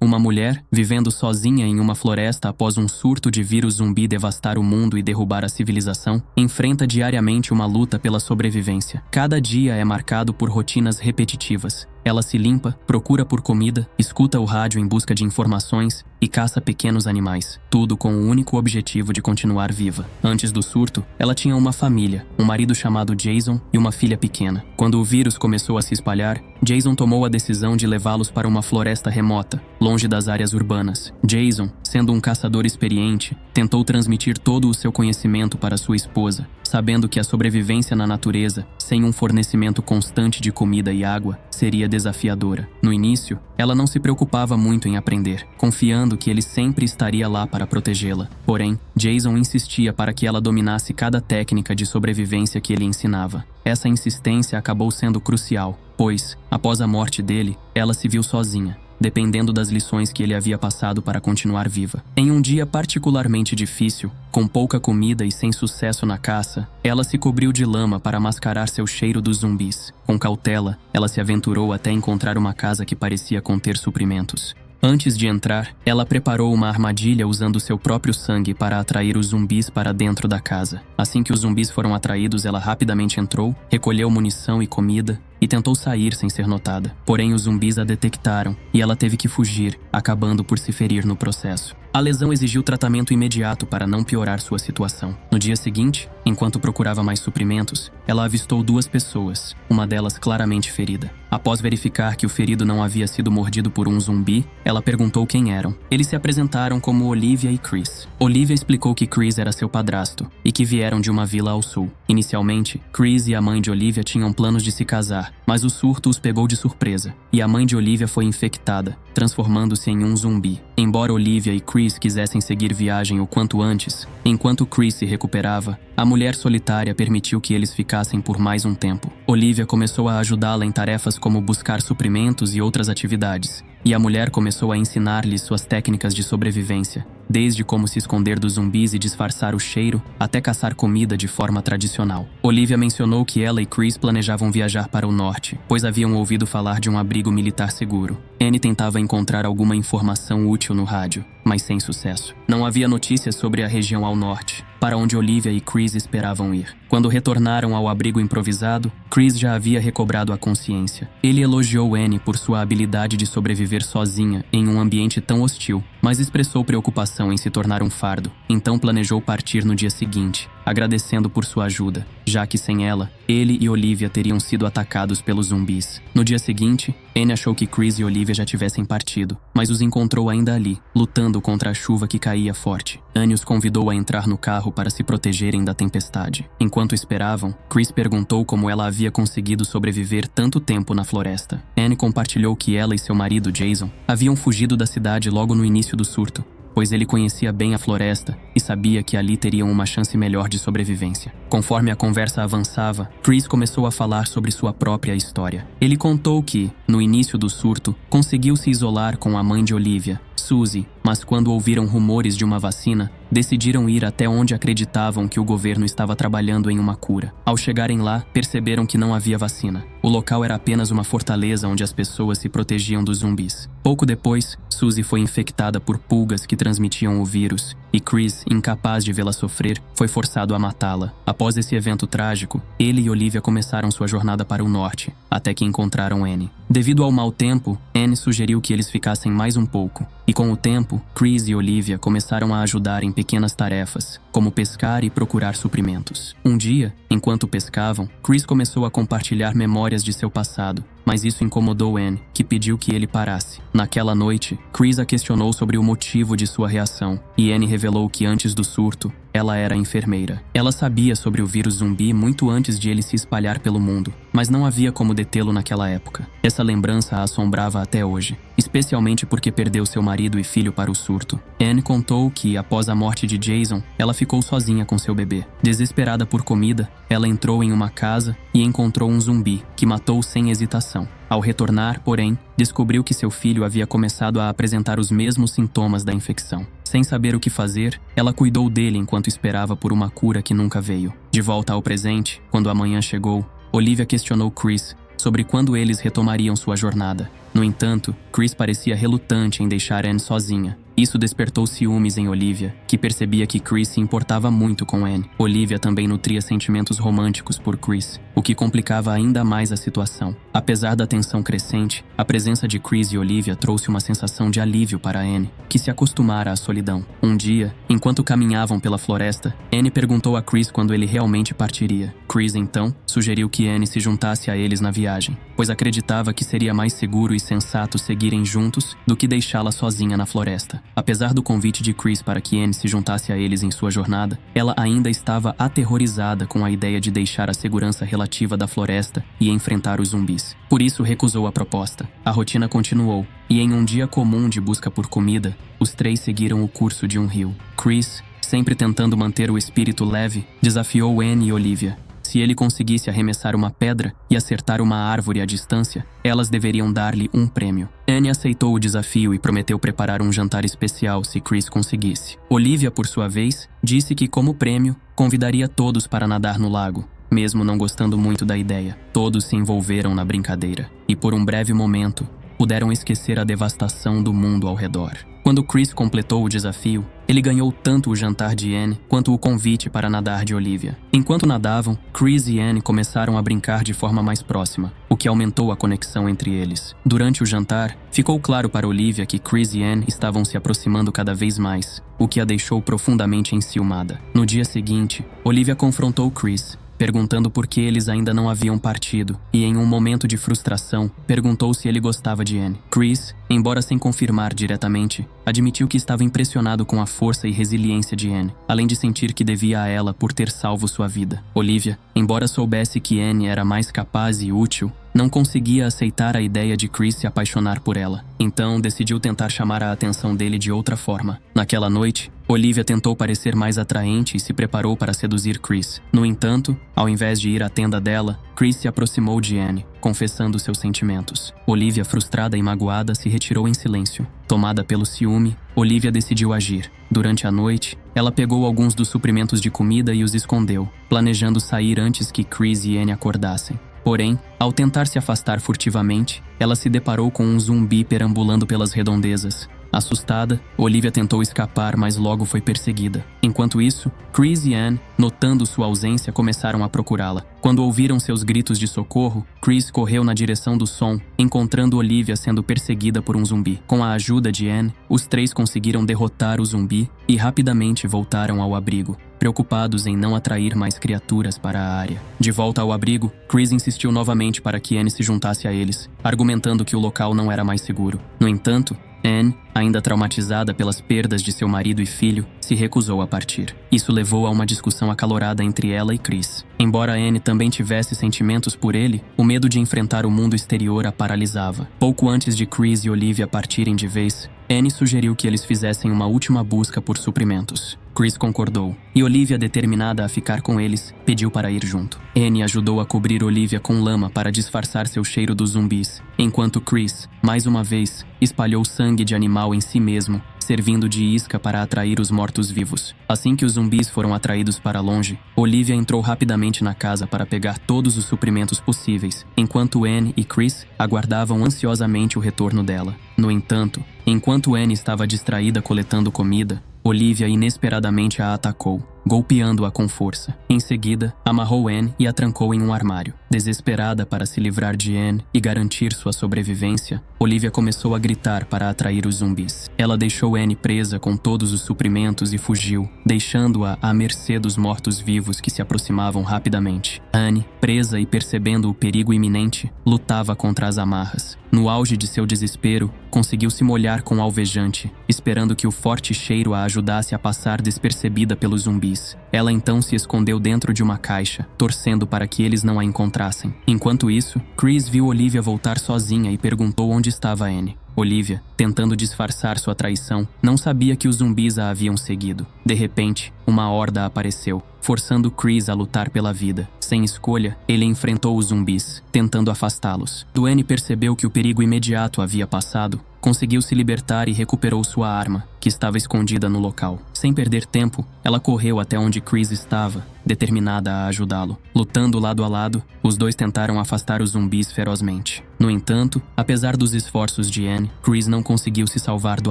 uma mulher, vivendo sozinha em uma floresta após um surto de vírus zumbi devastar o mundo e derrubar a civilização, enfrenta diariamente uma luta pela sobrevivência. Cada dia é marcado por rotinas repetitivas. Ela se limpa, procura por comida, escuta o rádio em busca de informações e caça pequenos animais, tudo com o único objetivo de continuar viva. Antes do surto, ela tinha uma família, um marido chamado Jason e uma filha pequena. Quando o vírus começou a se espalhar, Jason tomou a decisão de levá-los para uma floresta remota, longe das áreas urbanas. Jason, sendo um caçador experiente, tentou transmitir todo o seu conhecimento para sua esposa, sabendo que a sobrevivência na natureza, sem um fornecimento constante de comida e água, seria desafiadora. No início, ela não se preocupava muito em aprender, confiando que ele sempre estaria lá para protegê-la. Porém, Jason insistia para que ela dominasse cada técnica de sobrevivência que ele ensinava. Essa insistência acabou sendo crucial, pois, após a morte dele, ela se viu sozinha, dependendo das lições que ele havia passado para continuar viva. Em um dia particularmente difícil, com pouca comida e sem sucesso na caça, ela se cobriu de lama para mascarar seu cheiro dos zumbis. Com cautela, ela se aventurou até encontrar uma casa que parecia conter suprimentos. Antes de entrar, ela preparou uma armadilha usando seu próprio sangue para atrair os zumbis para dentro da casa. Assim que os zumbis foram atraídos, ela rapidamente entrou, recolheu munição e comida e tentou sair sem ser notada. Porém, os zumbis a detectaram e ela teve que fugir, acabando por se ferir no processo. A lesão exigiu tratamento imediato para não piorar sua situação. No dia seguinte, enquanto procurava mais suprimentos, ela avistou duas pessoas, uma delas claramente ferida. Após verificar que o ferido não havia sido mordido por um zumbi, ela perguntou quem eram. Eles se apresentaram como Olivia e Chris. Olivia explicou que Chris era seu padrasto e que vieram de uma vila ao sul. Inicialmente, Chris e a mãe de Olivia tinham planos de se casar, mas o surto os pegou de surpresa, e a mãe de Olivia foi infectada, transformando-se em um zumbi. Embora Olivia e Chris quisessem seguir viagem o quanto antes, enquanto Chris se recuperava, a mulher solitária permitiu que eles ficassem por mais um tempo. Olivia começou a ajudá-la em tarefas como buscar suprimentos e outras atividades, e a mulher começou a ensinar-lhes suas técnicas de sobrevivência, desde como se esconder dos zumbis e disfarçar o cheiro, até caçar comida de forma tradicional. Olivia mencionou que ela e Chris planejavam viajar para o norte, pois haviam ouvido falar de um abrigo militar seguro. Anne tentava encontrar alguma informação útil no rádio, mas sem sucesso. Não havia notícias sobre a região ao norte, para onde Olivia e Chris esperavam ir. Quando retornaram ao abrigo improvisado, Chris já havia recobrado a consciência. Ele elogiou Anne por sua habilidade de sobreviver sozinha em um ambiente tão hostil, mas expressou preocupação em se tornar um fardo. Então planejou partir no dia seguinte, agradecendo por sua ajuda, já que sem ela, ele e Olivia teriam sido atacados pelos zumbis. No dia seguinte, Anne achou que Chris e Olivia já tivessem partido, mas os encontrou ainda ali, lutando contra a chuva que caía forte. Anne os convidou a entrar no carro para se protegerem da tempestade. Enquanto esperavam, Chris perguntou como ela havia conseguido sobreviver tanto tempo na floresta. Anne compartilhou que ela e seu marido Jason haviam fugido da cidade logo no início do surto, pois ele conhecia bem a floresta e sabia que ali teriam uma chance melhor de sobrevivência. Conforme a conversa avançava, Chris começou a falar sobre sua própria história. Ele contou que, no início do surto, conseguiu se isolar com a mãe de Olivia, Suzy, mas quando ouviram rumores de uma vacina, decidiram ir até onde acreditavam que o governo estava trabalhando em uma cura. Ao chegarem lá, perceberam que não havia vacina. O local era apenas uma fortaleza onde as pessoas se protegiam dos zumbis. Pouco depois, Suzy foi infectada por pulgas que transmitiam o vírus, e Chris, incapaz de vê-la sofrer, foi forçado a matá-la. Após esse evento trágico, ele e Olivia começaram sua jornada para o norte, até que encontraram Anne. Devido ao mau tempo, Anne sugeriu que eles ficassem mais um pouco, e com o tempo, Chris e Olivia começaram a ajudar em pequenas tarefas, como pescar e procurar suprimentos. Um dia, enquanto pescavam, Chris começou a compartilhar memórias de seu passado, mas isso incomodou Anne, que pediu que ele parasse. Naquela noite, Chris a questionou sobre o motivo de sua reação, e Anne revelou que antes do surto, ela era enfermeira. Ela sabia sobre o vírus zumbi muito antes de ele se espalhar pelo mundo, mas não havia como detê-lo naquela época. Essa lembrança a assombrava até hoje, especialmente porque perdeu seu marido e filho para o surto. Anne contou que, após a morte de Jason, ela ficou sozinha com seu bebê. Desesperada por comida, ela entrou em uma casa e encontrou um zumbi, que matou sem hesitação. Ao retornar, porém, descobriu que seu filho havia começado a apresentar os mesmos sintomas da infecção. Sem saber o que fazer, ela cuidou dele enquanto esperava por uma cura que nunca veio. De volta ao presente, quando a manhã chegou, Olivia questionou Chris sobre quando eles retomariam sua jornada. No entanto, Chris parecia relutante em deixar Anne sozinha. Isso despertou ciúmes em Olivia, que percebia que Chris se importava muito com Anne. Olivia também nutria sentimentos românticos por Chris, o que complicava ainda mais a situação. Apesar da tensão crescente, a presença de Chris e Olivia trouxe uma sensação de alívio para Anne, que se acostumara à solidão. Um dia, enquanto caminhavam pela floresta, Anne perguntou a Chris quando ele realmente partiria. Chris, então, sugeriu que Anne se juntasse a eles na viagem, pois acreditava que seria mais seguro e sensato seguirem juntos do que deixá-la sozinha na floresta. Apesar do convite de Chris para que Anne se juntasse a eles em sua jornada, ela ainda estava aterrorizada com a ideia de deixar a segurança relativa da floresta e enfrentar os zumbis. Por isso recusou a proposta. A rotina continuou, e em um dia comum de busca por comida, os três seguiram o curso de um rio. Chris, sempre tentando manter o espírito leve, desafiou Anne e Olivia. Se ele conseguisse arremessar uma pedra e acertar uma árvore à distância, elas deveriam dar-lhe um prêmio. Anne aceitou o desafio e prometeu preparar um jantar especial se Chris conseguisse. Olivia, por sua vez, disse que, como prêmio, convidaria todos para nadar no lago. Mesmo não gostando muito da ideia, todos se envolveram na brincadeira e, por um breve momento, puderam esquecer a devastação do mundo ao redor. Quando Chris completou o desafio, ele ganhou tanto o jantar de Anne quanto o convite para nadar de Olivia. Enquanto nadavam, Chris e Anne começaram a brincar de forma mais próxima, o que aumentou a conexão entre eles. Durante o jantar, ficou claro para Olivia que Chris e Anne estavam se aproximando cada vez mais, o que a deixou profundamente enciumada. No dia seguinte, Olivia confrontou Chris, perguntando por que eles ainda não haviam partido, e em um momento de frustração, perguntou se ele gostava de Anne. Chris, embora sem confirmar diretamente, admitiu que estava impressionado com a força e resiliência de Anne, além de sentir que devia a ela por ter salvo sua vida. Olivia, embora soubesse que Anne era mais capaz e útil, não conseguia aceitar a ideia de Chris se apaixonar por ela. Então, decidiu tentar chamar a atenção dele de outra forma. Naquela noite, Olivia tentou parecer mais atraente e se preparou para seduzir Chris. No entanto, ao invés de ir à tenda dela, Chris se aproximou de Anne, confessando seus sentimentos. Olivia, frustrada e magoada, se retirou em silêncio. Tomada pelo ciúme, Olivia decidiu agir. Durante a noite, ela pegou alguns dos suprimentos de comida e os escondeu, planejando sair antes que Chris e Anne acordassem. Porém, ao tentar se afastar furtivamente, ela se deparou com um zumbi perambulando pelas redondezas. Assustada, Olivia tentou escapar, mas logo foi perseguida. Enquanto isso, Chris e Anne, notando sua ausência, começaram a procurá-la. Quando ouviram seus gritos de socorro, Chris correu na direção do som, encontrando Olivia sendo perseguida por um zumbi. Com a ajuda de Anne, os três conseguiram derrotar o zumbi e rapidamente voltaram ao abrigo, preocupados em não atrair mais criaturas para a área. De volta ao abrigo, Chris insistiu novamente para que Anne se juntasse a eles, argumentando que o local não era mais seguro. No entanto, Anne, ainda traumatizada pelas perdas de seu marido e filho, se recusou a partir. Isso levou a uma discussão acalorada entre ela e Chris. Embora Anne também tivesse sentimentos por ele, o medo de enfrentar o mundo exterior a paralisava. Pouco antes de Chris e Olivia partirem de vez, Anne sugeriu que eles fizessem uma última busca por suprimentos. Chris concordou, e Olivia, determinada a ficar com eles, pediu para ir junto. Anne ajudou a cobrir Olivia com lama para disfarçar seu cheiro dos zumbis, enquanto Chris, mais uma vez, espalhou sangue de animal em si mesmo, servindo de isca para atrair os mortos-vivos. Assim que os zumbis foram atraídos para longe, Olivia entrou rapidamente na casa para pegar todos os suprimentos possíveis, enquanto Anne e Chris aguardavam ansiosamente o retorno dela. No entanto, enquanto Anne estava distraída coletando comida, Olivia inesperadamente a atacou, golpeando-a com força. Em seguida, amarrou Anne e a trancou em um armário. Desesperada para se livrar de Anne e garantir sua sobrevivência, Olivia começou a gritar para atrair os zumbis. Ela deixou Anne presa com todos os suprimentos e fugiu, deixando-a à mercê dos mortos-vivos que se aproximavam rapidamente. Anne, presa e percebendo o perigo iminente, lutava contra as amarras. No auge de seu desespero, conseguiu se molhar com alvejante, esperando que o forte cheiro a ajudasse a passar despercebida pelos zumbis. Ela então se escondeu dentro de uma caixa, torcendo para que eles não a encontrassem. Enquanto isso, Chris viu Olivia voltar sozinha e perguntou onde estava Anne. Olivia, tentando disfarçar sua traição, não sabia que os zumbis a haviam seguido. De repente, uma horda apareceu, forçando Chris a lutar pela vida. Sem escolha, ele enfrentou os zumbis, tentando afastá-los. Anne percebeu que o perigo imediato havia passado, conseguiu se libertar e recuperou sua arma, que estava escondida no local. Sem perder tempo, ela correu até onde Chris estava, determinada a ajudá-lo. Lutando lado a lado, os dois tentaram afastar os zumbis ferozmente. No entanto, apesar dos esforços de Anne, Chris não conseguiu se salvar do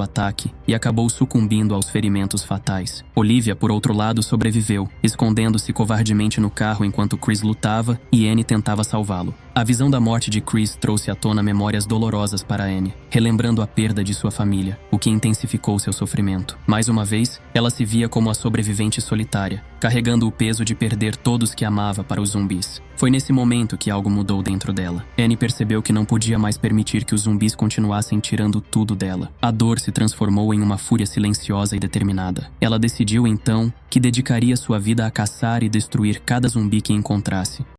ataque e acabou sucumbindo aos ferimentos fatais. Olivia, por outro lado, sobreviveu, escondendo-se covardemente no carro enquanto Chris lutava e Anne tentava salvá-lo. A visão da morte de Chris trouxe à tona memórias dolorosas para Anne, relembrando a perda de sua família, o que intensificou seu sofrimento. Mais uma vez, ela se via como a sobrevivente solitária, carregando o peso de perder todos que amava para os zumbis. Foi nesse momento que algo mudou dentro dela. Anne percebeu que não podia mais permitir que os zumbis continuassem tirando tudo dela. A dor se transformou em uma fúria silenciosa e determinada. Ela decidiu então que dedicaria sua vida a caçar e destruir cada zumbi que encontrasse.